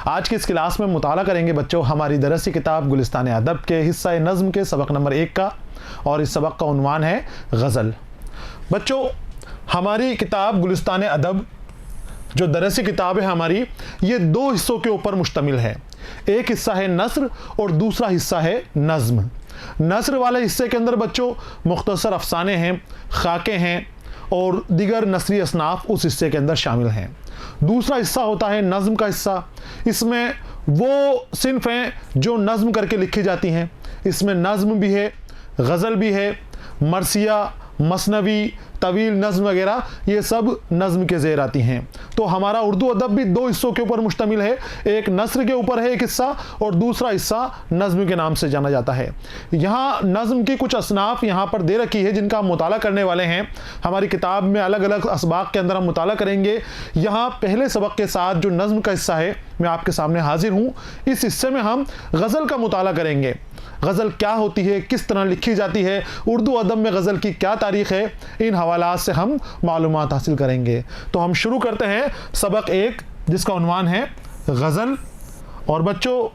आज की इस क्लास में मुताला करेंगे बच्चों हमारी दरसी किताब गुलिस्तान अदब के हिस्सा नज़्म के सबक नंबर 1 का, और इस सबक का उन्वान है गज़ल। बच्चों हमारी किताब गुलिस्तान अदब जो दरसी किताब है हमारी, ये 2 हिस्सों के ऊपर मुश्तमिल है। एक हिस्सा है नस्र और दूसरा हिस्सा है नज़्म। नस्र वाले हिस्से के अंदर बच्चों मुख्तसर अफसाने हैं, खाके हैं और दिगर नसरी असनाफ उस हिस्से के अंदर शामिल हैं। दूसरा हिस्सा होता है नज़्म का हिस्सा। इसमें वो सिन्फ हैं जो नज़्म करके लिखी जाती हैं। इसमें नज़्म भी है, गज़ल भी है, मरसिया, मसनवी, तवील नज़्म वगैरह, ये सब नज़्म के ज़ेर आती हैं। तो हमारा उर्दू अदब भी 2 हिस्सों के ऊपर मुश्तमिल है। एक नस्र के ऊपर है एक हिस्सा, और दूसरा हिस्सा नज़्म के नाम से जाना जाता है। यहाँ नज़्म की कुछ असनाफ यहाँ पर दे रखी है जिनका हम मुताला करने वाले हैं। हमारी किताब में अलग अलग असबाक के अंदर हम मुताला करेंगे। यहाँ पहले सबक के साथ जो नज़्म का हिस्सा है मैं आपके सामने हाजिर हूँ। इस हिस्से में हम गज़ल का मुताला करेंगे। गज़ल क्या होती है, किस तरह लिखी जाती है, उर्दू अदब में गज़ल की क्या तारीख़ है, इन हवालात से हम मालूमात हासिल करेंगे। तो हम शुरू करते हैं सबक 1 जिसका उन्वान है गज़ल। और बच्चों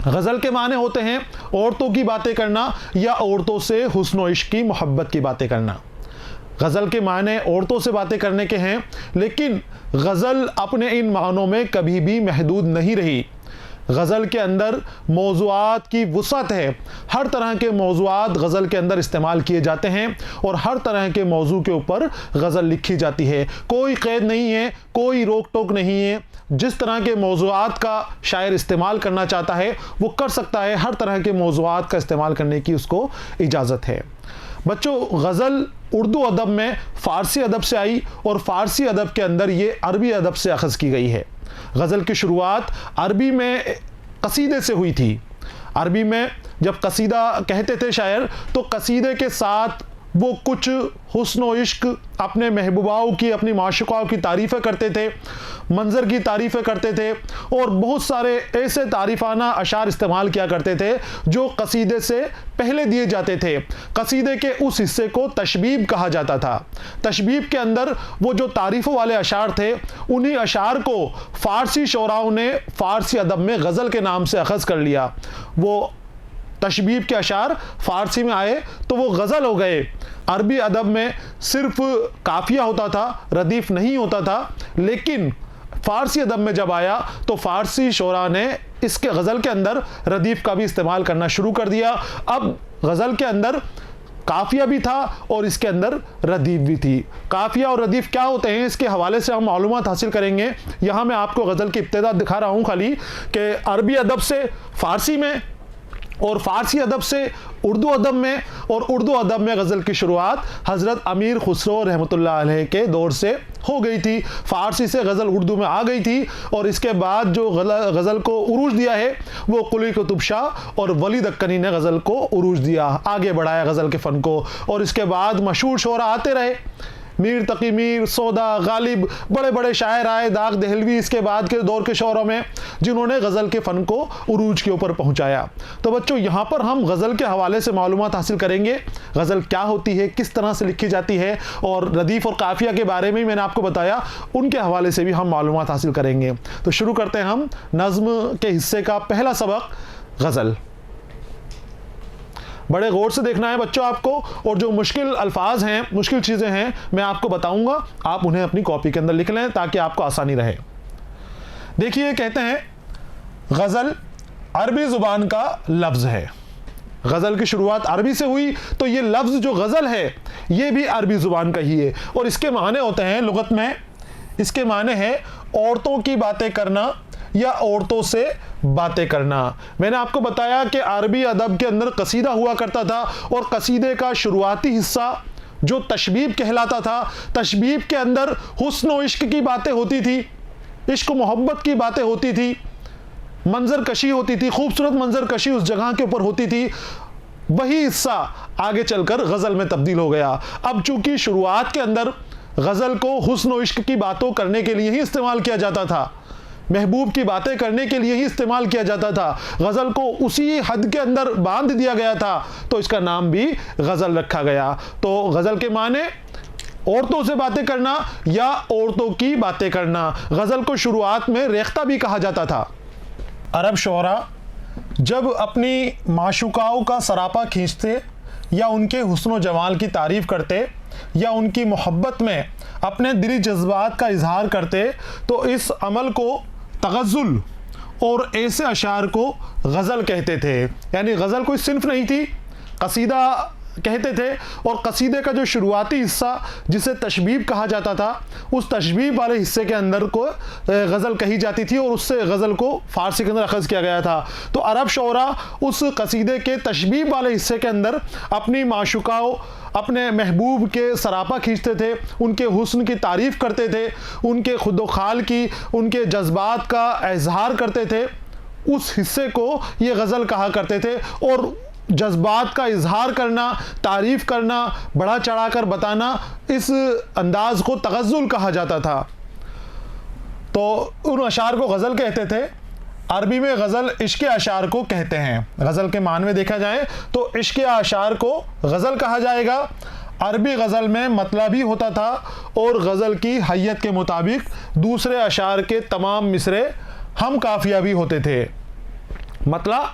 गज़ल के माने होते हैं औरतों की बातें करना या औरतों से हुस्न व इश्क की मोहब्बत की बातें करना। गज़ल के माने औरतों से बातें करने के हैं, लेकिन गज़ल अपने इन मानों में कभी भी महदूद नहीं रही। गज़ल के अंदर मौज़ूआत की वुसअत है। हर तरह के मौज़ूआत गज़ल के अंदर इस्तेमाल किए जाते हैं और हर तरह के मौजू के ऊपर गज़ल लिखी जाती है। कोई क़ैद नहीं है, कोई रोक टोक नहीं है। जिस तरह के मौज़ूआत का शायर इस्तेमाल करना चाहता है वो कर सकता है। हर तरह के मौज़ूआत का इस्तेमाल करने की उसको इजाज़त है। बच्चों गज़ल उर्दू अदब में फ़ारसी अदब से आई और फ़ारसी अदब के अंदर ये अरबी अदब से अख़ज़ की गई है। गज़ल की शुरुआत अरबी में कसीदे से हुई थी। अरबी में जब कसीदा कहते थे शायर, तो कसीदे के साथ वो कुछ हुस्न व इश्क, अपने महबूबाओं की, अपनी माशुकाओं की तारीफ़ें करते थे, मंज़र की तारीफ़ें करते थे और बहुत सारे ऐसे तारीफ़ाना अशार इस्तेमाल किया करते थे जो कसीदे से पहले दिए जाते थे। कसीदे के उस हिस्से को तशबीब कहा जाता था। तशबीब के अंदर वो जो तारीफ़ों वाले अशार थे, उन्हीं अशार को फ़ारसी शोराओं ने फ़ारसी अदब में गज़ल के नाम से अख़ज़ कर लिया। वो तशबीब के अशार फ़ारसी में आए तो वो गज़ल हो गए। अरबी अदब में सिर्फ काफ़िया होता था, रदीफ़ नहीं होता था, लेकिन फ़ारसी अदब में जब आया तो फ़ारसी शोरा ने इसके गज़ल के अंदर रदीफ़ का भी इस्तेमाल करना शुरू कर दिया। अब गज़ल के अंदर काफ़िया भी था और इसके अंदर रदीफ़ भी थी। काफ़िया और रदीफ़ क्या होते हैं, इसके हवाले से हम मालूमात हासिल करेंगे। यहाँ मैं आपको गज़ल की इब्तिदा दिखा रहा हूँ खाली, कि अरबी अदब से फ़ारसी में और फ़ारसी अदब से उर्दू अदब में, और उर्दू अदब में गज़ल की शुरुआत हज़रत अमीर खुसरो रहमतुल्लाह अलैह के दौर से हो गई थी। फ़ारसी से गज़ल उर्दू में आ गई थी और इसके बाद जो गज़ल को उरूज दिया है वो कुली कुतुब शाह और वली दक्कनी ने गज़ल को उरूज दिया, आगे बढ़ाया गज़ल के फ़न को। और इसके बाद मशहूर शोरा आते रहे, मीर तकी मीर, सौदा, गालिब, बड़े बड़े शायर आए, दाग दहलवी इसके बाद के दौर के शौरों में, जिन्होंने गज़ल के फ़न को उरूज के ऊपर पहुंचाया। तो बच्चों यहाँ पर हम गज़ल के हवाले से मालूमात हासिल करेंगे। गज़ल क्या होती है, किस तरह से लिखी जाती है, और रदीफ़ और काफ़िया के बारे में मैंने आपको बताया, उनके हवाले से भी हम मालूमात हासिल करेंगे। तो शुरू करते हैं हम नज़्म के हिस्से का पहला सबक गज़ल। बड़े गौर से देखना है बच्चों आपको, और जो मुश्किल अल्फाज हैं, मुश्किल चीज़ें हैं, मैं आपको बताऊंगा, आप उन्हें अपनी कॉपी के अंदर लिख लें ताकि आपको आसानी रहे। देखिए कहते हैं गज़ल अरबी ज़ुबान का लफ्ज़ है। गज़ल की शुरुआत अरबी से हुई तो ये लफ्ज़ जो गज़ल है ये भी अरबी ज़ुबान का ही है, और इसके माने होते हैं लुगत में, इसके माने हैं औरतों की बातें करना या औरतों से बातें करना। मैंने आपको बताया कि अरबी अदब के अंदर कसीदा हुआ करता था और कसीदे का शुरुआती हिस्सा जो तशबीब कहलाता था, तशबीब के अंदर हुस्न व इश्क की बातें होती थी, इश्क मोहब्बत की बातें होती थी, मंजर कशी होती थी, खूबसूरत मंजर कशी उस जगह के ऊपर होती थी। वही हिस्सा आगे चलकर गज़ल में तब्दील हो गया। अब चूंकि शुरुआत के अंदर गज़ल को हुस्न व इश्क की बातों करने के लिए ही इस्तेमाल किया जाता था, महबूब की बातें करने के लिए ही इस्तेमाल किया जाता था, गज़ल को उसी हद के अंदर बांध दिया गया था, तो इसका नाम भी गज़ल रखा गया। तो गज़ल के माने औरतों से बातें करना या औरतों की बातें करना। गज़ल को शुरुआत में रेख्ता भी कहा जाता था, अरब शोरा जब अपनी माशूकाओं का सरापा खींचते या उनके हुस्न व जमाल की तारीफ़ करते या उनकी मोहब्बत में अपने दिली जज्बात का इजहार करते तो इस अमल को तगज़ुल और ऐसे अशार को गज़ल कहते थे। यानी गज़ल कोई सिन्फ नहीं थी, कसीदा कहते थे। और कसीदे का जो शुरुआती हिस्सा जिसे तशबीब कहा जाता था, उस तशबीब वाले हिस्से के अंदर को गज़ल कही जाती थी और उससे गज़ल को फ़ारसी के अंदर अखज़ किया गया था। तो अरब शोरा उस कसीदे के तशबीब वाले हिस्से के अंदर अपनी माशूकाओं, अपने महबूब के सरापा खींचते थे, उनके हुस्न की तारीफ़ करते थे, उनके खुद व खाल की, उनके जज्बात का इजहार करते थे। उस हिस्से को ये गज़ल कहा करते थे। और जज्बात का इजहार करना, तारीफ़ करना, बढ़ा चढ़ाकर बताना, इस अंदाज़ को तगज़ुल कहा जाता था। तो उन अशार को गज़ल कहते थे। अरबी में गज़ल इश्क़ अशार को कहते हैं। गज़ल के मानवे देखा जाए तो इश्क़ अशार को गज़ल कहा जाएगा। अरबी गज़ल में मतलबी होता था और गज़ल की हैयत के मुताबिक दूसरे अशार के तमाम मिसरे हम काफ़िया भी होते थे। मतलब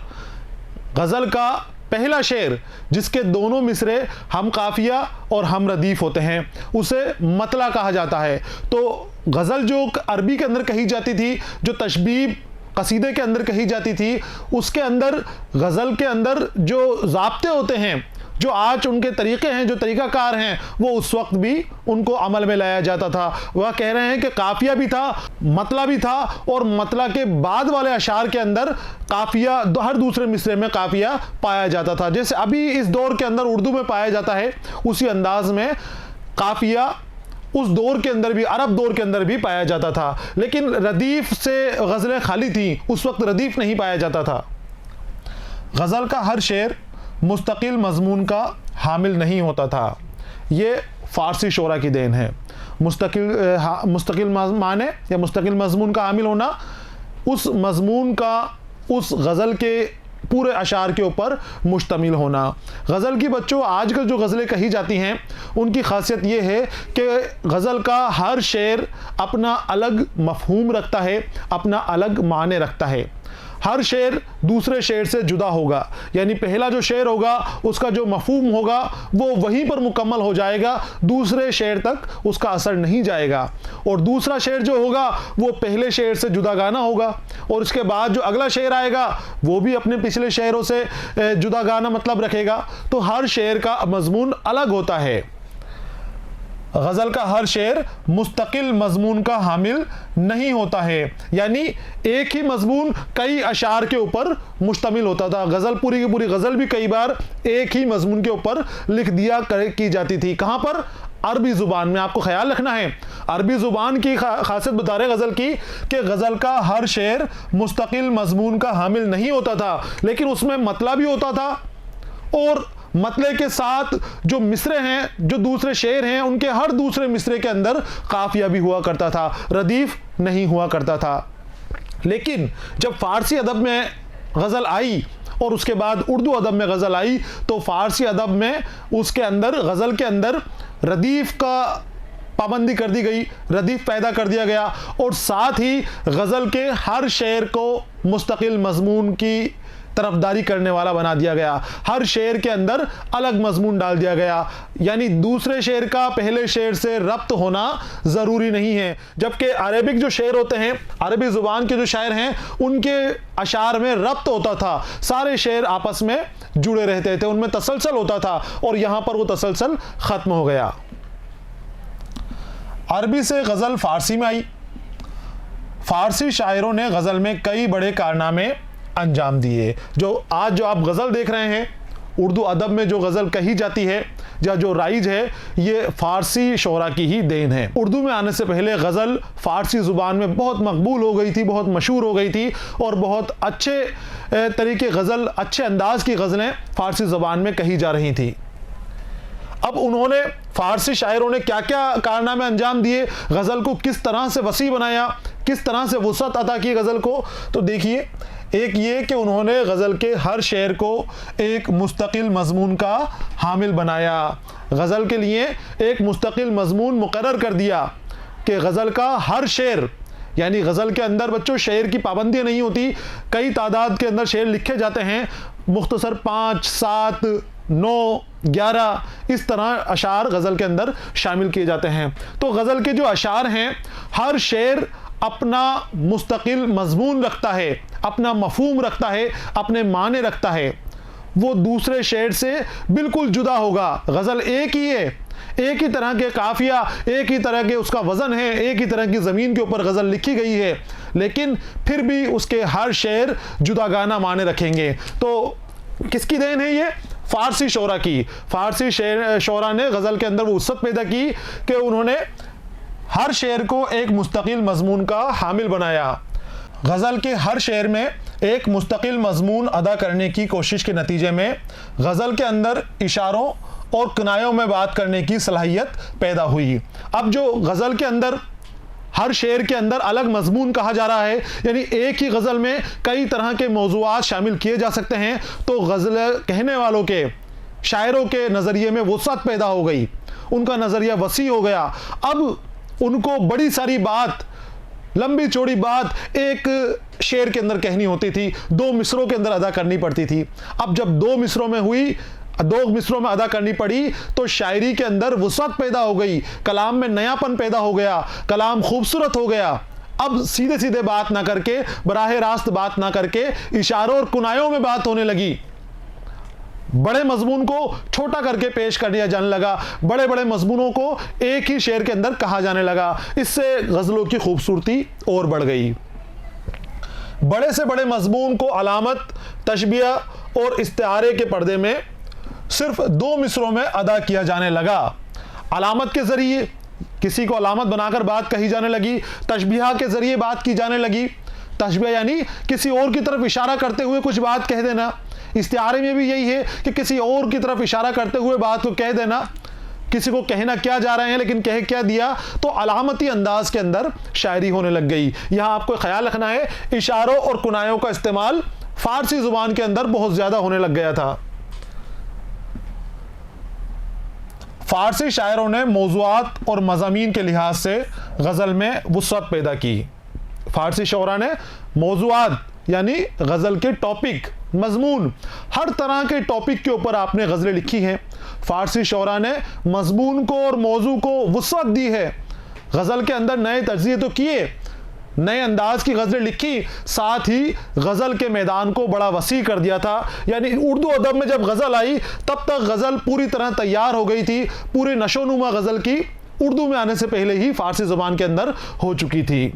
गज़ल का पहला शेर जिसके दोनों मिसरे हम काफ़िया और हम रदीफ़ होते हैं, उसे मतला कहा जाता है। तो गज़ल जो अरबी के अंदर कही जाती थी, जो तशबीब कसीदे के अंदर कही जाती थी, उसके अंदर गज़ल के अंदर जो ज़ाब्ते होते हैं, जो आज उनके तरीक़े हैं, जो तरीक़ाकार हैं, वो उस वक्त भी उनको अमल में लाया जाता था। वह कह रहे हैं कि काफ़िया भी था, मतला भी था, और मतला के बाद वाले अशार के अंदर काफ़िया, हर दूसरे मिसरे में काफ़िया पाया जाता था। जैसे अभी इस दौर के अंदर उर्दू में पाया जाता है, उसी अंदाज में काफ़िया उस दौर के अंदर भी, अरब दौर के अंदर भी पाया जाता था। लेकिन रदीफ़ से गज़लें खाली थी, उस वक्त रदीफ़ नहीं पाया जाता था। गज़ल का हर शेर मुस्तकिल मज़मून का हामिल नहीं होता था। ये फ़ारसी शोरा की देन है। मुस्तकिल माने या मुस्तकिल मज़मून का हामिल होना, उस मज़मून का उस गज़ल के पूरे अशार के ऊपर मुश्तमिल होना। गज़ल की बच्चों आजकल जो गज़लें कही जाती हैं, उनकी खासियत ये है कि गज़ल का हर शेर अपना अलग मफ़हूम रखता है, अपना अलग माने रखता है। हर शेर दूसरे शेर से जुदा होगा। यानी पहला जो शेर होगा उसका जो मफ़हूम होगा वो वहीं पर मुकम्मल हो जाएगा, दूसरे शेर तक उसका असर नहीं जाएगा। और दूसरा शेर जो होगा वो पहले शेर से जुदा गाना होगा, और उसके बाद जो अगला शेर आएगा वो भी अपने पिछले शेरों से जुदा गाना मतलब रखेगा। तो हर शेर का मज़मून अलग होता है। गज़ल का हर शेर मुस्तकिल मज़मून का हामिल नहीं होता है। यानी एक ही मज़मून कई अशार के ऊपर मुश्तमिल होता था। गज़ल पूरी की पूरी गज़ल भी कई बार एक ही मज़मून के ऊपर लिख दिया की जाती थी। कहाँ पर? अरबी ज़ुबान में। आपको ख्याल रखना है, अरबी ज़ुबान की खासियत बता रहे गज़ल की कि गज़ल का हर शेर मुस्तकिल मज़मून का हामिल नहीं होता था, लेकिन उसमें मतला भी होता था, और मतले के साथ जो मिसरे हैं, जो दूसरे शेर हैं, उनके हर दूसरे मिसरे के अंदर काफ़िया भी हुआ करता था, रदीफ़ नहीं हुआ करता था। लेकिन जब फ़ारसी अदब में गज़ल आई और उसके बाद उर्दू अदब में गज़ल आई, तो फ़ारसी अदब में उसके अंदर गज़ल के अंदर रदीफ़ का पाबंदी कर दी गई, रदीफ़ पैदा कर दिया गया, और साथ ही गज़ल के हर शेर को मुस्तकिल मज़मून की तरफदारी करने वाला बना दिया गया। हर शेर के अंदर अलग मजमून डाल दिया गया। यानी दूसरे शेर का पहले शेर से रब्त होना ज़रूरी नहीं है। जबकि अरेबिक जो शेर होते हैं, अरबी ज़ुबान के जो शायर हैं, उनके अशार में रब्त होता था, सारे शेर आपस में जुड़े रहते थे, उनमें तसलसल होता था, और यहाँ पर वो तसलसल ख़त्म हो गया। अरबी से गज़ल फ़ारसी में आई। फ़ारसी शायरों ने गज़ल में कई बड़े कारनामे अंजाम दिए। जो आज जो आप गज़ल देख रहे हैं, उर्दू अदब में जो गज़ल कही जाती है या जो राइज है, ये फ़ारसी शोरा की ही देन है। उर्दू में आने से पहले गज़ल फ़ारसी ज़ुबान में बहुत मकबूल हो गई थी, बहुत मशहूर हो गई थी, और बहुत अच्छे तरीके गज़ल, अच्छे अंदाज की गज़लें फ़ारसी ज़ुबान में कही जा रही थी। अब उन्होंने, फ़ारसी शायरों ने क्या क्या कारनामे अंजाम दिए, गज़ल को किस तरह से वसी बनाया, किस तरह से वुसअत अता की गज़ल को, तो देखिए, एक ये कि उन्होंने गज़ल के हर शेर को एक मुस्तकिल मज़मून का हामिल बनाया। गज़ल के लिए एक मुस्तकिल मज़मून मुकर्रर कर दिया कि गज़ल का हर शेर यानी गज़ल के अंदर बच्चों शेर की पाबंदी नहीं होती, कई तादाद के अंदर शेर लिखे जाते हैं, मुख्तसर 5, 7, 9, 11 इस तरह अशार गज़ल के अंदर शामिल किए जाते हैं। तो गज़ल के जो अशार हैं, हर शेर अपना मुस्तकिल मजमून रखता है, अपना मफहूम रखता है, अपने माने रखता है, वो दूसरे शेर से बिल्कुल जुदा होगा। गज़ल एक ही है, एक ही तरह के काफिया, एक ही तरह के उसका वज़न है, एक ही तरह की ज़मीन के ऊपर गज़ल लिखी गई है, लेकिन फिर भी उसके हर शेर जुदागाना माने रखेंगे। तो किसकी देन है ये? फ़ारसी शोरा की। फ़ारसी शोरा ने गज़ल के अंदर वो वसअत पैदा की कि उन्होंने हर शेर को एक मुस्तकिल मजमून का हामिल बनाया। गज़ल के हर शेर में एक मुस्तकिल मजमून अदा करने की कोशिश के नतीजे में गज़ल के अंदर इशारों और किनायों में बात करने की सलाहियत पैदा हुई। अब जो गज़ल के अंदर हर शेर के अंदर अलग मजमून कहा जा रहा है, यानी एक ही गज़ल में कई तरह के मौज़ूआत शामिल किए जा सकते हैं, तो गज़ल कहने वालों के, शायरों के नज़रिए में वसअत पैदा हो गई, उनका नज़रिया वसी हो गया। अब उनको बड़ी सारी बात, लंबी चौड़ी बात एक शेर के अंदर कहनी होती थी, 2 मिसरों के अंदर अदा करनी पड़ती थी। अब जब 2 मिसरों में हुई, 2 मिसरों में अदा करनी पड़ी, तो शायरी के अंदर वसअत पैदा हो गई, कलाम में नयापन पैदा हो गया, कलाम खूबसूरत हो गया। अब सीधे सीधे बात ना करके, बराह रास्त बात ना करके, इशारों और कुनायों में बात होने लगी। बड़े मजमून को छोटा करके पेश कर दिया जाने लगा, बड़े बड़े मजमूनों को एक ही शेर के अंदर कहा जाने लगा। इससे गज़लों की खूबसूरती और बढ़ गई। बड़े से बड़े मजमून को अलामत, तशबिया और इस्तिआरे के पर्दे में सिर्फ 2 मिसरों में अदा किया जाने लगा। अलामत के ज़रिए किसी को अलामत बनाकर बात कही जाने लगी, तशबिहा के ज़रिए बात की जाने लगी। तशबिहा यानी किसी और की तरफ इशारा करते हुए कुछ बात कह देना। इस्तिआरे में भी यही है कि किसी और की तरफ इशारा करते हुए बात को कह देना, किसी को कहना क्या जा रहे हैं लेकिन कह क्या दिया। तो अलामती अंदाज के अंदर शायरी होने लग गई। यहाँ आपको ख्याल रखना है, इशारों और कुनायों का इस्तेमाल फ़ारसी ज़ुबान के अंदर बहुत ज़्यादा होने लग गया था। फ़ारसी शायरों ने मौज़ूआत और मज़ामीन के लिहाज से गज़ल में वसअत पैदा की। फ़ारसी शोरा ने मौज़ूआत यानी गज़ल के टॉपिक, मजमून, हर तरह के टॉपिक के ऊपर आपने गज़लें लिखी हैं। फ़ारसी शोरा ने मजमून को और मौजू को वसअत दी है। गज़ल के अंदर नए तज्ज़िये तो किए, नए अंदाज की गज़लें लिखी, साथ ही गज़ल के मैदान को बड़ा वसी कर दिया था। यानी उर्दू अदब में जब गज़ल आई तब तक गज़ल पूरी तरह तैयार हो गई थी। पूरी नशोनुमा गज़ल की उर्दू में आने से पहले ही फ़ारसी ज़ुबान के अंदर हो चुकी थी।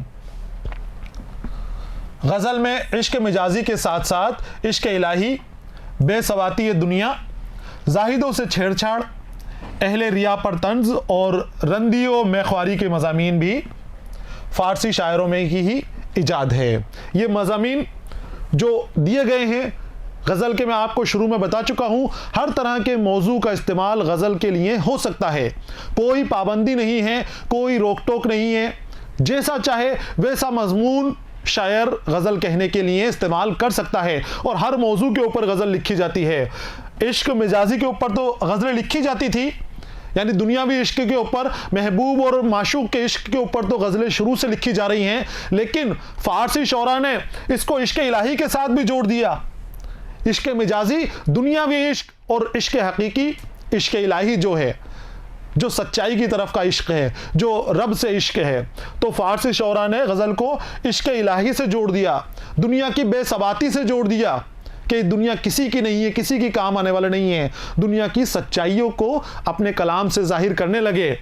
गज़ल में इश्क मिजाजी के साथ साथ इश्क इलाही, बेसवाती ये दुनिया, जाहिदों से छेड़छाड़, अहले रिया पर तंज़ और रंदियों मेख्वारी के मज़ामीन भी फ़ारसी शायरों में ही इजाद है। ये मज़ामीन जो दिए गए हैं गज़ल के, मैं आपको शुरू में बता चुका हूँ, हर तरह के मौजू का इस्तेमाल गज़ल के लिए हो सकता है। कोई पाबंदी नहीं है, कोई रोक टोक नहीं है, जैसा चाहे वैसा मजमून शायर गज़ल कहने के लिए इस्तेमाल कर सकता है। और हर मौजू के ऊपर गज़ल लिखी जाती है। इश्क मिजाजी के ऊपर तो गज़लें लिखी जाती थी, यानी दुनियावी इश्क के ऊपर, महबूब और माशूक के इश्क के ऊपर तो गज़लें शुरू से लिखी जा रही हैं, लेकिन फ़ारसी शोरा ने इसको इश्क इलाही के साथ भी जोड़ दिया। इश्क मिजाजी दुनियावी इश्क और इश्क हकीकी, इश्क इलाही जो है, जो सच्चाई की तरफ का इश्क है, जो रब से इश्क है, तो फ़ारसी शोरा ने गज़ल को इश्क इलाही से जोड़ दिया, दुनिया की बेसवाती से जोड़ दिया कि दुनिया किसी की नहीं है, किसी की काम आने वाले नहीं है। दुनिया की सच्चाइयों को अपने कलाम से जाहिर करने लगे,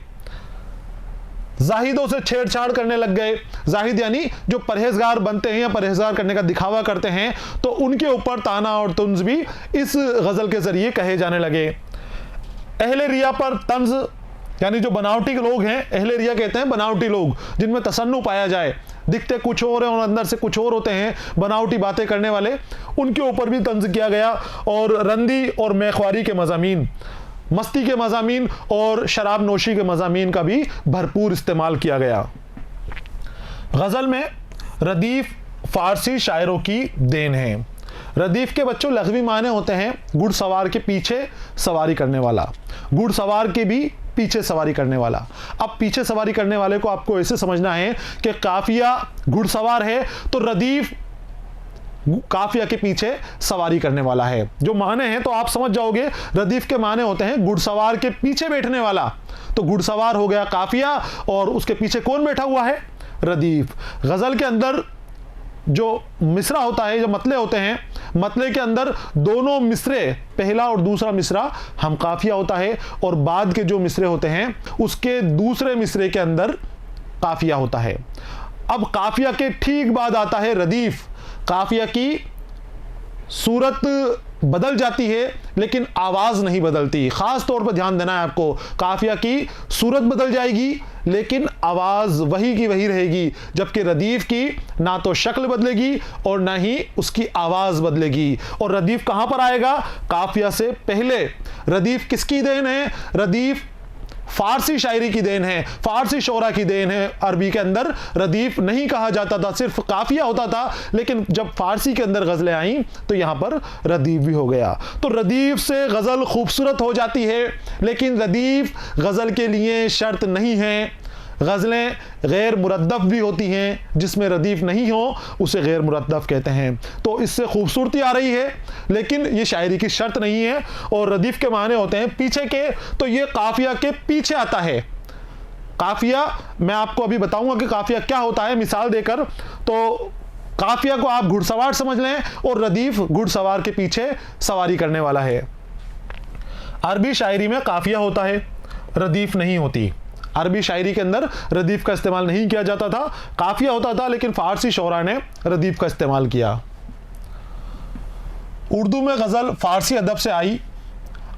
जाहिदों से छेड़छाड़ करने लग गए। जाहिद यानी जो परहेजगार बनते हैं या परहेजगार करने का दिखावा करते हैं, तो उनके ऊपर ताना और तुंज भी इस गज़ल के ज़रिए कहे जाने लगे। अहले रिया पर तंज यानी जो बनावटी लोग हैं, अहले रिया कहते हैं बनावटी लोग जिनमें तसन्नु पाया जाए, दिखते कुछ और हैं और अंदर से कुछ और होते हैं, बनावटी बातें करने वाले, उनके ऊपर भी तंज किया गया। और रंदी और मेख्वारी के मज़ामीन, मस्ती के मज़ामीन और शराब नोशी के मज़ामीन का भी भरपूर इस्तेमाल किया गया। गज़ल में रदीफ़ फ़ारसी शायरों की देन है। रदीफ़ के बच्चों लगवी माने होते हैं घुड़सवार के पीछे सवारी करने वाला। घुड़सवार के भी पीछे सवारी करने वाला। अब पीछे सवारी करने वाले को आपको ऐसे समझना है कि काफिया घुड़सवार है तो रदीफ काफिया के पीछे सवारी करने वाला है। जो माने हैं तो आप समझ जाओगे, रदीफ के माने होते हैं घुड़सवार के पीछे बैठने वाला। तो घुड़सवार हो गया काफिया और उसके पीछे कौन बैठा हुआ है? रदीफ। गजल के अंदर जो मिसरा होता है, जो मतले होते हैं, मतले के अंदर दोनों मिसरे, पहला और दूसरा मिसरा हम काफिया होता है और बाद के जो मिसरे होते हैं उसके दूसरे मिसरे के अंदर काफिया होता है। अब काफिया के ठीक बाद आता है रदीफ। काफिया की सूरत बदल जाती है लेकिन आवाज नहीं बदलती। खास तौर पर ध्यान देना है आपको, काफिया की सूरत बदल जाएगी लेकिन आवाज वही की वही रहेगी, जबकि रदीफ की ना तो शक्ल बदलेगी और ना ही उसकी आवाज बदलेगी। और रदीफ कहां पर आएगा? काफिया से पहले। रदीफ किसकी देन है? रदीफ फारसी शायरी की देन है, फारसी शोरा की देन है। अरबी के अंदर रदीफ नहीं कहा जाता था, सिर्फ काफिया होता था, लेकिन जब फारसी के अंदर गजलें आई तो यहां पर रदीफ भी हो गया। तो रदीफ से गजल खूबसूरत हो जाती है, लेकिन रदीफ गजल के लिए शर्त नहीं है। गज़लें गैर मुरद्दफ भी होती हैं, जिसमें रदीफ नहीं हो उसे गैर मुरद्दफ कहते हैं। तो इससे खूबसूरती आ रही है लेकिन ये शायरी की शर्त नहीं है। और रदीफ के माने होते हैं पीछे के, तो ये काफिया के पीछे आता है। काफिया मैं आपको अभी बताऊंगा कि काफिया क्या होता है मिसाल देकर। तो काफिया को आप घुड़सवार समझ लें और रदीफ घुड़सवार के पीछे सवारी करने वाला है। अरबी शायरी में काफिया होता है, रदीफ नहीं होती। अरबी शायरी के अंदर रदीफ का इस्तेमाल नहीं किया जाता था, काफिया होता था, लेकिन फारसी शोरा ने रदीफ का इस्तेमाल किया। उर्दू में गज़ल फारसी अदब से आई।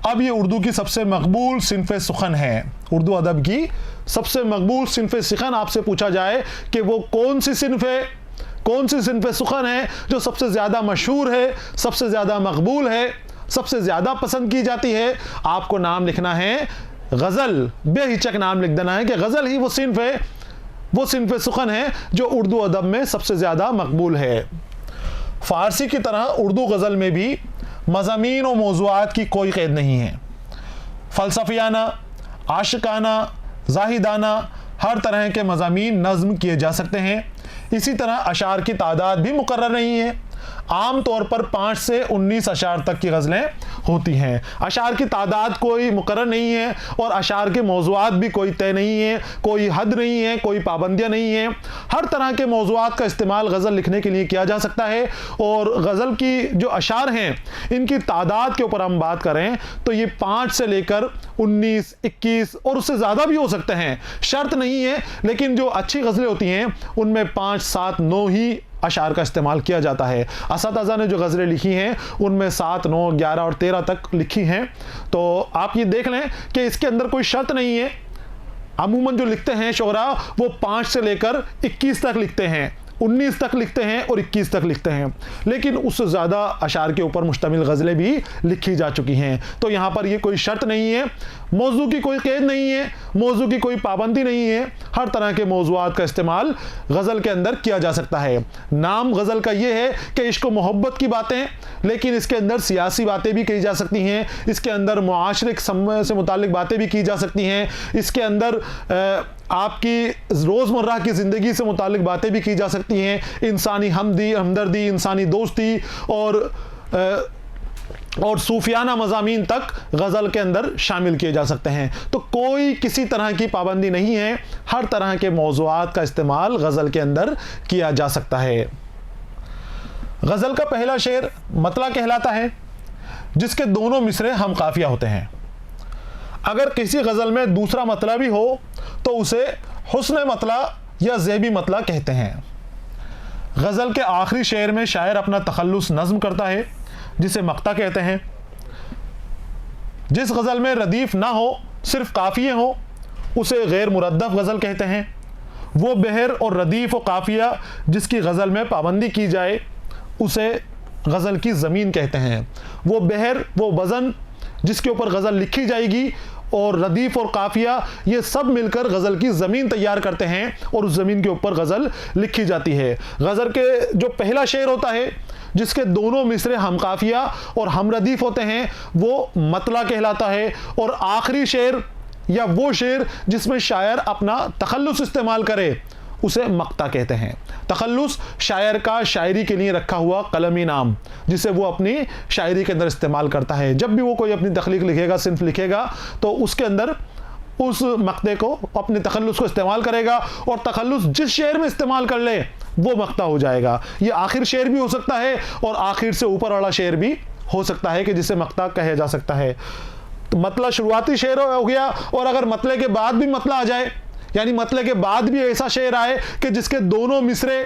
अब ये उर्दू की सबसे मकबूल सिन्फ़े सुखन है। उर्दू अदब की सबसे मकबूल सिन्फ़े सुखन आपसे पूछा जाए कि वो कौन सी सिन्फ़े सुखन है जो सबसे ज़्यादा मशहूर है, सबसे ज़्यादा मकबूल है, सबसे ज़्यादा पसंद की जाती है, आपको नाम लिखना है गज़ल। बेहिचक नाम लिख देना है कि गज़ल ही वो सिन्फ़े सुखन है जो उर्दू अदब में सबसे ज़्यादा मकबूल है। फ़ारसी की तरह उर्दू गज़ल में भी मज़ामीन और मौज़ूआत की कोई क़ैद नहीं है। फ़लसफ़ियाना, आशिकाना, ज़ाहिदाना हर तरह के मज़ामीन नज़्म किए जा सकते हैं। इसी तरह अशार की तादाद भी मुकर्रर नहीं है। आम तौर पर 5 से 19 अशार तक की गज़लें होती हैं। अशार की तादाद कोई मुकर्रर नहीं है और अशार के मौज़ूआत भी कोई तय नहीं है, कोई हद नहीं है, कोई पाबंदियाँ नहीं है। हर तरह के मौज़ूआत का इस्तेमाल गज़ल लिखने के लिए किया जा सकता है। और गज़ल की जो अशार हैं इनकी तादाद के ऊपर हम बात करें तो ये 5 से लेकर 19, 21 और उससे ज़्यादा भी हो सकते हैं, शर्त नहीं है। लेकिन जो अच्छी गज़लें होती हैं उनमें 5, 7, 9 ही अशार का इस्तेमाल किया जाता है। असातिज़ा ने जो गज़लें लिखी हैं उनमें 7, 9, 11 और 13 तक लिखी हैं। तो आप ये देख लें कि इसके अंदर कोई शर्त नहीं है। अमूमन जो लिखते हैं शोरा वो 5 से लेकर 21 तक लिखते हैं, 19 तक लिखते हैं और 21 तक लिखते हैं, लेकिन उससे ज़्यादा अशार के ऊपर मुश्तमिल गज़लें भी लिखी जा चुकी हैं। तो यहाँ पर ये कोई शर्त नहीं है, मौजू की कोई क़ैद नहीं है, मौजू की कोई पाबंदी नहीं है। हर तरह के मौजूआत का इस्तेमाल गज़ल के अंदर किया जा सकता है। नाम गज़ल का ये है कि इश्क व मोहब्बत की बातें, लेकिन इसके अंदर सियासी बातें भी की जा सकती हैं, इसके अंदर मुआशरे से मुताल्लिक बातें भी की जा सकती हैं, इसके अंदर आपकी रोज़मर्रा की ज़िंदगी से मुताल्लिक बातें भी की जा सकती हैं, इंसानी हमदर्दी, इंसानी दोस्ती और सूफियाना मज़ामीन तक गज़ल के अंदर शामिल किए जा सकते हैं। तो कोई किसी तरह की पाबंदी नहीं है, हर तरह के मौज़ूआत का इस्तेमाल गज़ल के अंदर किया जा सकता है। गज़ल का पहला शेर मतला कहलाता है, जिसके दोनों मिसरे हम काफिया होते हैं। अगर किसी गज़ल में दूसरा मतला भी हो तो उसे हुस्न मतला या ज़ेबी मतला कहते हैं। गज़ल के आखिरी शेर में शायर अपना तखल्लुस नज़्म करता है, जिसे मक्ता कहते हैं। जिस गज़ल में रदीफ ना हो, सिर्फ काफ़िये हो, उसे गैर मुरद्दफ गज़ल कहते हैं। वो बहर और रदीफ और काफ़िया जिसकी गज़ल में पाबंदी की जाए उसे गज़ल की ज़मीन कहते हैं। वो बहर, वो वज़न जिसके ऊपर गज़ल लिखी जाएगी और रदीफ और काफिया ये सब मिलकर गज़ल की ज़मीन तैयार करते हैं और उस ज़मीन के ऊपर गज़ल लिखी जाती है। गज़ल के जो पहला शेर होता है जिसके दोनों मिसरे हम काफिया और हम रदीफ होते हैं वो मतला कहलाता है, और आखिरी शेर या वो शेर जिसमें शायर अपना तखल्लुस इस्तेमाल करे उसे मक्ता कहते हैं। तखल्लुस शायर का शायरी के लिए रखा हुआ कलमी नाम, जिसे वो अपनी शायरी के अंदर इस्तेमाल करता है। जब भी वो कोई अपनी तख्लीक लिखेगा, सिन्फ लिखेगा, तो उसके अंदर उस मक्ते को, अपने तखल्लुस को इस्तेमाल करेगा, और तखल्लुस जिस शेर में इस्तेमाल कर ले वो मक्ता हो जाएगा। ये आखिर शेर भी हो सकता है और आखिर से ऊपर वाला शेर भी हो सकता है कि जिसे मक्ता कहा जा सकता है। तो मतला शुरुआती शेर हो गया, और अगर मतले के बाद भी मतला आ जाए, यानी मतले के बाद भी ऐसा शेर आए कि जिसके दोनों मिसरे,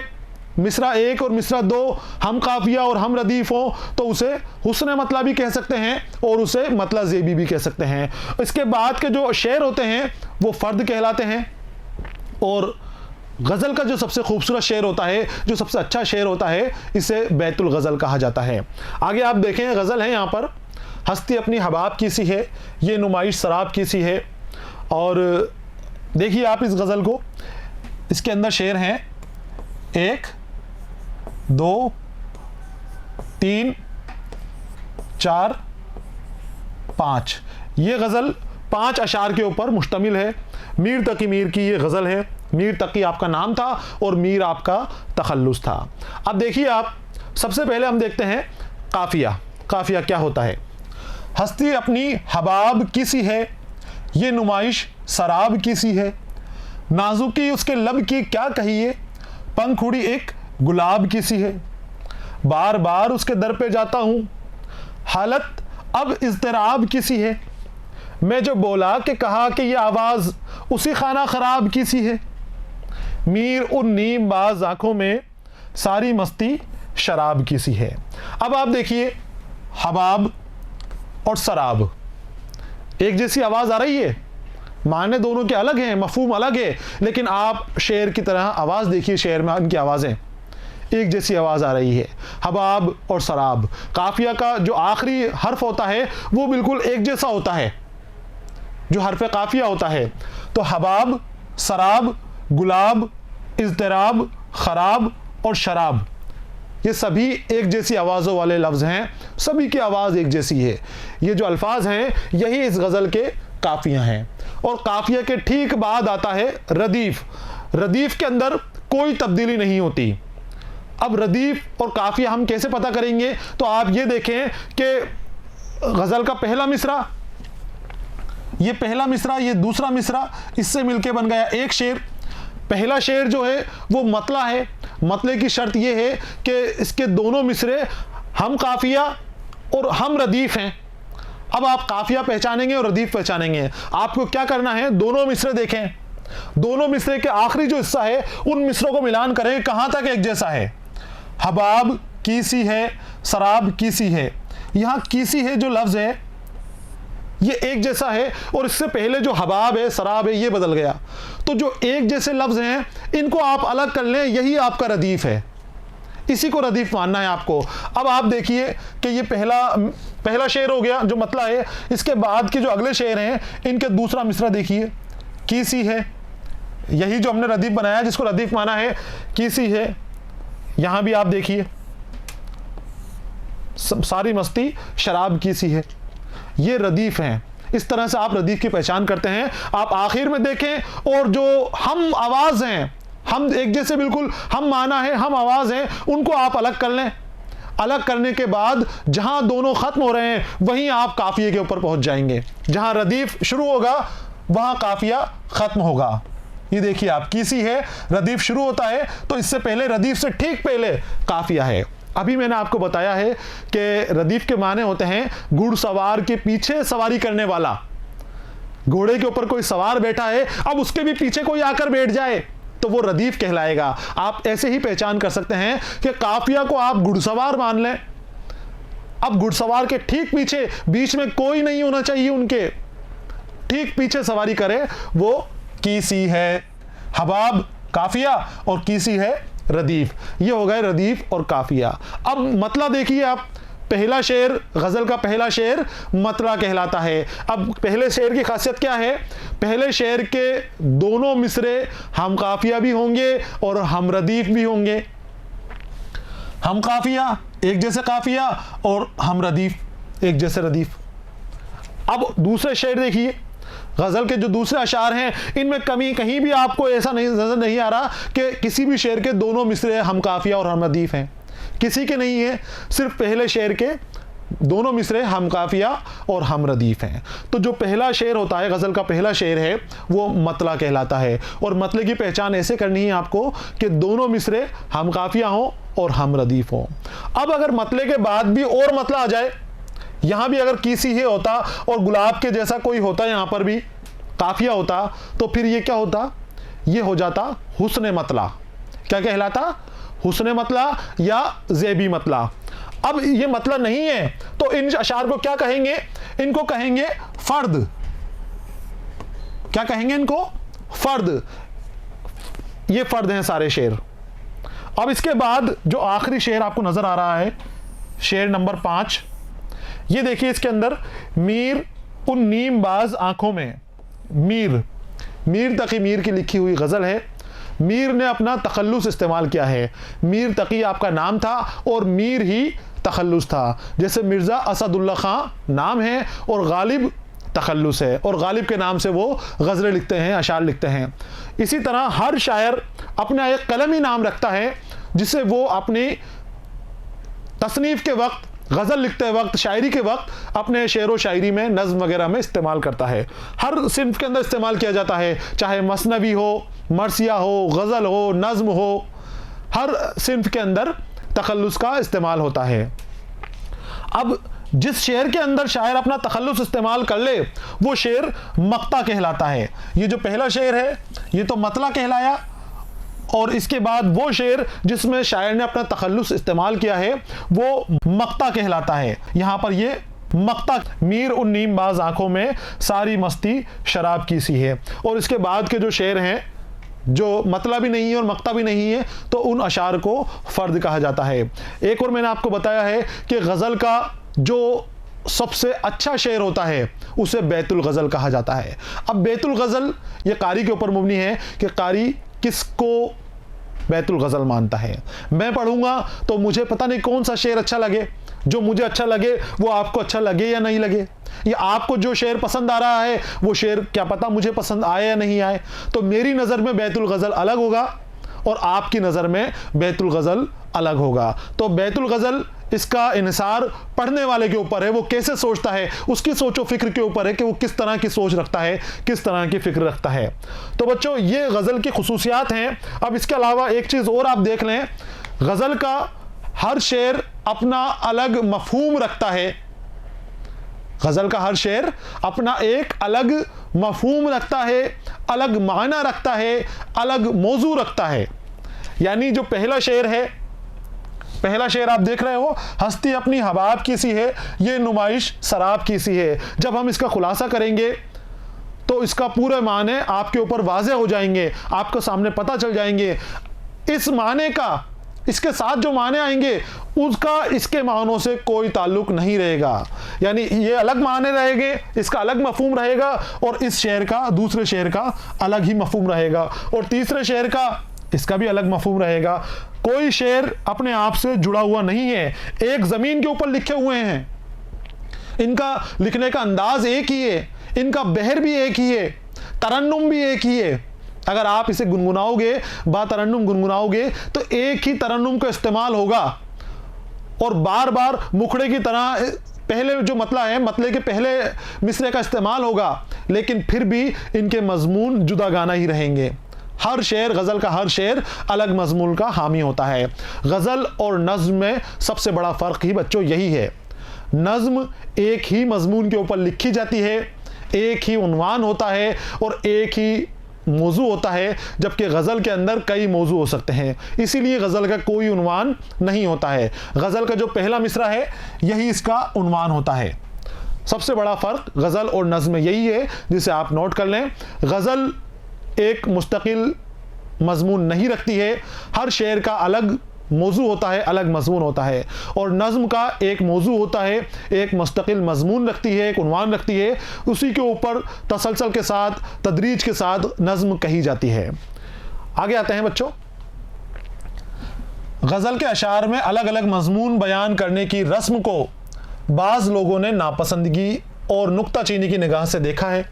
मिसरा 1 और मिसरा 2 हम काफिया और हम रदीफ हो, तो उसे हुस्न मतला भी कह सकते हैं और उसे मतला ज़ेबी भी कह सकते हैं। इसके बाद के जो शेर होते हैं वो फ़र्द कहलाते हैं, और गज़ल का जो सबसे खूबसूरत शेर होता है, जो सबसे अच्छा शेर होता है, इसे बैतुल गज़ल कहा जाता है। आगे आप देखें, गज़ल है यहाँ पर, हस्ती अपनी हबाब की सी है, ये नुमाइश शराब की सी है। और देखिए आप इस गज़ल को, इसके अंदर शेर हैं 1 2 3 4 5। ये गज़ल 5 अशार के ऊपर मुश्तमिल है। मीर तकी मीर की ये गज़ल है। मीर तकी आपका नाम था और मीर आपका तखल्लुस था। अब देखिए आप, सबसे पहले हम देखते हैं काफ़िया। काफ़िया क्या होता है? हस्ती अपनी हबाब की सी है, ये नुमाइश शराब की सी है, नाजुकी उसके लब की क्या कहिए, पंखुड़ी एक गुलाब की सी है, बार बार उसके दर पे जाता हूँ, हालत अब इज़्तिराब की सी है, मैं जो बोला कि कहा कि ये आवाज़ उसी खाना ख़राब की सी है, मीर उन नीम बाज आँखों में सारी मस्ती शराब की सी है। अब आप देखिए, हबाब और शराब एक जैसी आवाज़ आ रही है, माने दोनों के अलग हैं, मफहूम अलग है, लेकिन आप शेर की तरह आवाज़ देखिए, शेर में उनकी आवाज़ें एक जैसी आवाज़ आ रही है। हबाब और शराब, काफिया का जो आखिरी हर्फ होता है वो बिल्कुल एक जैसा होता है, जो हर्फ काफिया होता है। तो हबाब, शराब, गुलाब, इज़्तिराब, खराब और शराब, ये सभी एक जैसी आवाज़ों वाले लफ्ज़ हैं, सभी की आवाज़ एक जैसी है। ये जो अल्फाज हैं यही इस गज़ल के काफिया हैं। और काफिया के ठीक बाद आता है रदीफ। रदीफ के अंदर कोई तब्दीली नहीं होती। अब रदीफ और काफिया हम कैसे पता करेंगे? तो आप ये देखें कि गज़ल का पहला मिसरा, ये पहला मिसरा, ये दूसरा मिसरा, इससे मिलके बन गया एक शेर। पहला शेर जो है वो मतला है। मतले की शर्त ये है कि इसके दोनों मिसरे हम काफिया और हम रदीफ हैं। अब आप काफिया पहचानेंगे और रदीफ पहचानेंगे। आपको क्या करना है, दोनों मिसरे देखें, दोनों मिसरे के आखिरी जो हिस्सा है उन मिसरों को मिलान करें, कहाँ तक एक जैसा है। हबाब की सी है, शराब की सी है, यहाँ की सी है जो लफ्ज़ है ये एक जैसा है, और इससे पहले जो हबाब है, शराब है, ये बदल गया। तो जो एक जैसे लफ्ज़ हैं इनको आप अलग कर लें, यही आपका रदीफ है, इसी को रदीफ मानना है आपको। अब आप देखिए कि ये पहला शेर हो गया जो मतला है। इसके बाद के जो अगले शेर हैं इनके दूसरा मिसरा देखिए, की सी है, यही जो हमने रदीफ बनाया जिसको रदीफ माना है, की सी है। यहाँ भी आप देखिए, सारी मस्ती शराब की सी है, ये रदीफ हैं। इस तरह से आप रदीफ की पहचान करते हैं। आप आखिर में देखें और जो हम आवाज़ हैं, हम एक जैसे बिल्कुल हम माना है, हम आवाज़ हैं, उनको आप अलग कर लें। अलग करने के बाद जहां दोनों ख़त्म हो रहे हैं वहीं आप काफ़िए के ऊपर पहुंच जाएंगे। जहां रदीफ शुरू होगा वहां काफ़िया ख़त्म होगा। ये देखिए आप, किसी है, रदीफ शुरू होता है तो इससे पहले, रदीफ से ठीक पहले काफ़िया है। अभी मैंने आपको बताया है कि रदीफ के माने होते हैं घुड़सवार के पीछे सवारी करने वाला। घोड़े के ऊपर कोई सवार बैठा है, अब उसके भी पीछे कोई आकर बैठ जाए तो वो रदीफ कहलाएगा। आप ऐसे ही पहचान कर सकते हैं कि काफिया को आप घुड़सवार मान लें। अब घुड़सवार के ठीक पीछे, बीच में कोई नहीं होना चाहिए, उनके ठीक पीछे सवारी करे, वो कीसी है। हबाब काफिया और कीसी है रदीफ। ये हो गए रदीफ और काफिया। अब मतला देखिए आप, पहला शेर, गज़ल का पहला शेर मतला कहलाता है। अब पहले शेर की खासियत क्या है? पहले शेर के दोनों मिसरे हम काफिया भी होंगे और हम रदीफ भी होंगे। हम काफिया एक जैसे काफिया और हम रदीफ एक जैसे रदीफ। अब दूसरे शेर देखिए, गज़ल के जो दूसरे अशार हैं इनमें कमी कहीं भी आपको ऐसा नहीं नज़र नहीं आ रहा कि किसी भी शेर के दोनों मिसरे हम काफिया और हम रदीफ हैं, किसी के नहीं है। सिर्फ पहले शेर के दोनों मिसरे हम काफिया और हम रदीफ हैं। तो जो पहला शेर होता है, गज़ल का पहला शेर है, वो मतला कहलाता है। और मतले की पहचान ऐसे करनी है आपको कि दोनों मिसरे हम काफिया हों और हम रदीफ हों। अब अगर मतले के बाद भी और मतला आ जाए, यहाँ भी अगर किसी ही होता और गुलाब के जैसा कोई होता, यहाँ पर भी काफिया होता, तो फिर ये क्या होता, ये हो जाता हुस्न मतला। क्या कहलाता? हुस्न मतला या ज़ेबी मतला। अब ये मतला नहीं है तो इन अशार को क्या कहेंगे? इनको कहेंगे फर्द। क्या कहेंगे इनको? फर्द। ये फर्द हैं सारे शेर। अब इसके बाद जो आखिरी शेर आपको नजर आ रहा है, शेर नंबर 5, ये देखिए इसके अंदर मीर उन नीमबाज आंखों में, मीर तकी मीर की लिखी हुई गज़ल है। मीर ने अपना तखल्लुस इस्तेमाल किया है। मीर तकी आपका नाम था और मीर ही तखल्लुस था। जैसे मिर्ज़ा असदुल्ला खां नाम है और गालिब तखल्लुस है, और गालिब के नाम से वो गज़लें लिखते हैं, अशार लिखते हैं। इसी तरह हर शायर अपना एक कलमी नाम रखता है जिसे वो अपनी तसनीफ़ के वक्त, गज़ल लिखते वक्त, शायरी के वक्त अपने शेर व शायरी में, नज़्म वगैरह में इस्तेमाल करता है। हर सिन्फ के अंदर इस्तेमाल किया जाता है, चाहे मसनवी हो, मरसिया हो, गज़ल हो, नज़्म हो, हर सिन्फ के अंदर तखल्लुस का इस्तेमाल होता है। अब जिस शेर के अंदर शायर अपना तखल्लुस इस्तेमाल कर ले वो शेर मक्ता कहलाता है। ये जो पहला शेर है ये तो मतला कहलाया, और इसके बाद वो शेर जिसमें शायर ने अपना तखल्लुस इस्तेमाल किया है वो मक्ता कहलाता है। यहाँ पर ये मक्ता, मीर उन नीमबाज आंखों में सारी मस्ती शराब की सी है। और इसके बाद के जो शेर हैं जो मतला भी नहीं है और मक्ता भी नहीं है, तो उन अशार को फ़र्द कहा जाता है। एक और मैंने आपको बताया है कि गज़ल का जो सबसे अच्छा शेर होता है उसे बैतुल गज़ल कहा जाता है। अब बैतुल गज़ल ये कारी के ऊपर मुबनी है कि कारी किसको बैतुल गज़ल मानता है। मैं पढ़ूंगा तो मुझे पता नहीं कौन सा शेर अच्छा लगे, जो मुझे अच्छा लगे वो आपको अच्छा लगे या नहीं लगे, या आपको जो शेर पसंद आ रहा है वो शेर क्या पता मुझे पसंद आए या नहीं आए। तो मेरी नज़र में बैतुल गज़ल अलग होगा और आपकी नज़र में बैतुल गज़ल अलग होगा। तो बैतुल गज़ल इसका इन्हिसार पढ़ने वाले के ऊपर है, वो कैसे सोचता है, उसकी सोचो फिक्र के ऊपर है कि वो किस तरह की सोच रखता है, किस तरह की फिक्र रखता है। तो बच्चों ये गज़ल की खुसूसियात हैं। अब इसके अलावा एक चीज़ और आप देख लें, गज़ल का हर शेर अपना अलग मफहूम रखता है। गज़ल का हर शेर अपना एक अलग मफहूम रखता है, अलग मायना रखता है, अलग मौजू रखता है। यानी जो पहला शेर है, पहला शेर आप देख रहे हो, हस्ती अपनी हबाब की सी है, ये नुमाइश शराब की सी है। जब हम इसका खुलासा करेंगे तो इसका पूरे माने आपके ऊपर वाज़े हो जाएंगे, आपको सामने पता चल जाएंगे। इस माने का, इसके साथ जो माने आएंगे उसका इसके मानों से कोई ताल्लुक नहीं रहेगा। यानी ये अलग माने रहेंगे, इसका अलग मफहूम रहेगा, और इस शेर का, दूसरे शेर का अलग ही मफहूम रहेगा, और तीसरे शेर का इसका भी अलग मफहूम रहेगा। कोई शेर अपने आप से जुड़ा हुआ नहीं है, एक ज़मीन के ऊपर लिखे हुए हैं। इनका लिखने का अंदाज एक ही है, इनका बहर भी एक ही है, तरन्नुम भी एक ही है। अगर आप इसे गुनगुनाओगे, बातरन्नुम गुनगुनाओगे, तो एक ही तरन्नुम का इस्तेमाल होगा और बार बार मुखड़े की तरह पहले जो मतला है, मतले के पहले मिसरे का इस्तेमाल होगा, लेकिन फिर भी इनके मजमून जुदा गाना ही रहेंगे। हर शेर, गज़ल का हर शेर अलग मजमून का हामी होता है। गज़ल और नज़्म में सबसे बड़ा फ़र्क ही बच्चों यही है, नज़्म एक ही मजमून के ऊपर लिखी जाती है, एक ही उन्वान होता है और एक ही मौजू होता है, जबकि गज़ल के अंदर कई मौजू हो सकते हैं। इसीलिए गज़ल का कोई उन्वान नहीं होता है। गज़ल का जो पहला मिसरा है यही इसका उन्वान होता है। सबसे बड़ा फ़र्क गज़ल और नज़्म में यही है, जिसे आप नोट कर लें। गज़ल एक मुस्तकिल मजमून नहीं रखती है, हर शेर का अलग मौजू होता है, अलग मजमून होता है, और नज़्म का एक मौजू होता है, एक मुस्तकिल मजमून रखती है, एक उन्वान रखती है, उसी के ऊपर तसलसल के साथ, तदरीज के साथ नज़्म कही जाती है। आगे आते हैं बच्चों, गज़ल के अशार में अलग अलग मजमून बयान करने की रस्म को बाज़ लोगों ने नापसंदगी और नुक्ताचीनी की निगाह से देखा है,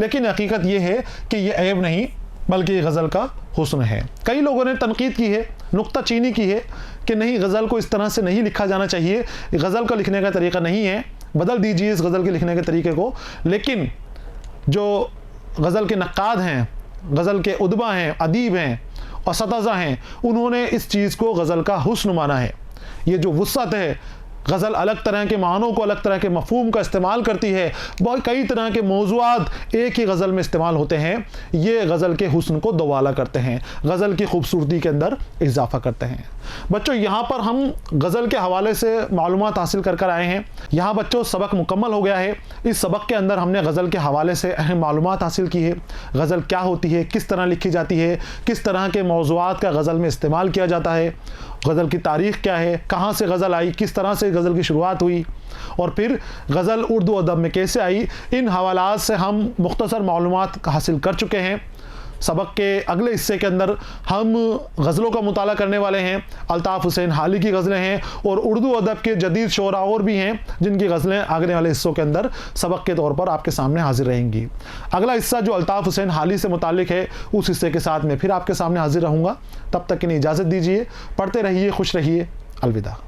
लेकिन हकीकत ये है कि ये ऐब नहीं बल्कि ये गज़ल का हुस्न है। कई लोगों ने तनकीद की है, नुक्ताचीनी की है कि नहीं, गज़ल को इस तरह से नहीं लिखा जाना चाहिए, गज़ल का लिखने का तरीका नहीं है, बदल दीजिए इस गज़ल के लिखने के तरीके को। लेकिन जो गज़ल के नक्काद हैं, गज़ल के उदबा हैं, अदीब हैं और सतज़ा हैं, उन्होंने इस चीज़ को गज़ल का हुस्न माना है। ये जो वुसअत है, गज़ल अलग तरह के मानों को, अलग तरह के मफ़हूम का इस्तेमाल करती है, बहुत कई तरह के मौज़ूआत एक ही गज़ल में इस्तेमाल होते हैं, ये गज़ल के हुस्न को दोबाला करते हैं, गज़ल की खूबसूरती के अंदर इजाफ़ा करते हैं। बच्चों, यहाँ पर हम गज़ल के हवाले से मालूमात हासिल कर आए हैं। यहाँ बच्चों सबक मुकम्मल हो गया है। इस सबक के अंदर हमने गज़ल के हवाले से अहम मालूमात हासिल की है। गज़ल क्या होती है, किस तरह लिखी जाती है, किस तरह के मौज़ूआत का गज़ल में इस्तेमाल किया जाता है, गज़ल की तारीख़ क्या है, कहाँ से गज़ल आई, किस तरह से गज़ल की शुरुआत हुई और फिर गज़ल उर्दू अदब में कैसे आई, इन हवालात से हम मुख्तसर मालूमात हासिल कर चुके हैं। सबक के अगले हिस्से के अंदर हम गज़लों का मुताला करने वाले हैं। अल्ताफ़ हुसैन हाली की गज़लें हैं और उर्दू अदब के जदीद शोरा और भी हैं जिनकी गज़लें आगे वाले हिस्सों के अंदर सबक के तौर पर आपके सामने हाजिर रहेंगी। अगला हिस्सा जो अल्ताफ़ हुसैन हाली से मुतालिक है, उस हिस्से के साथ में फिर आपके सामने हाजिर रहूँगा। तब तक के लिए इजाज़त दीजिए। पढ़ते रहिए, खुश रहिए। अलविदा।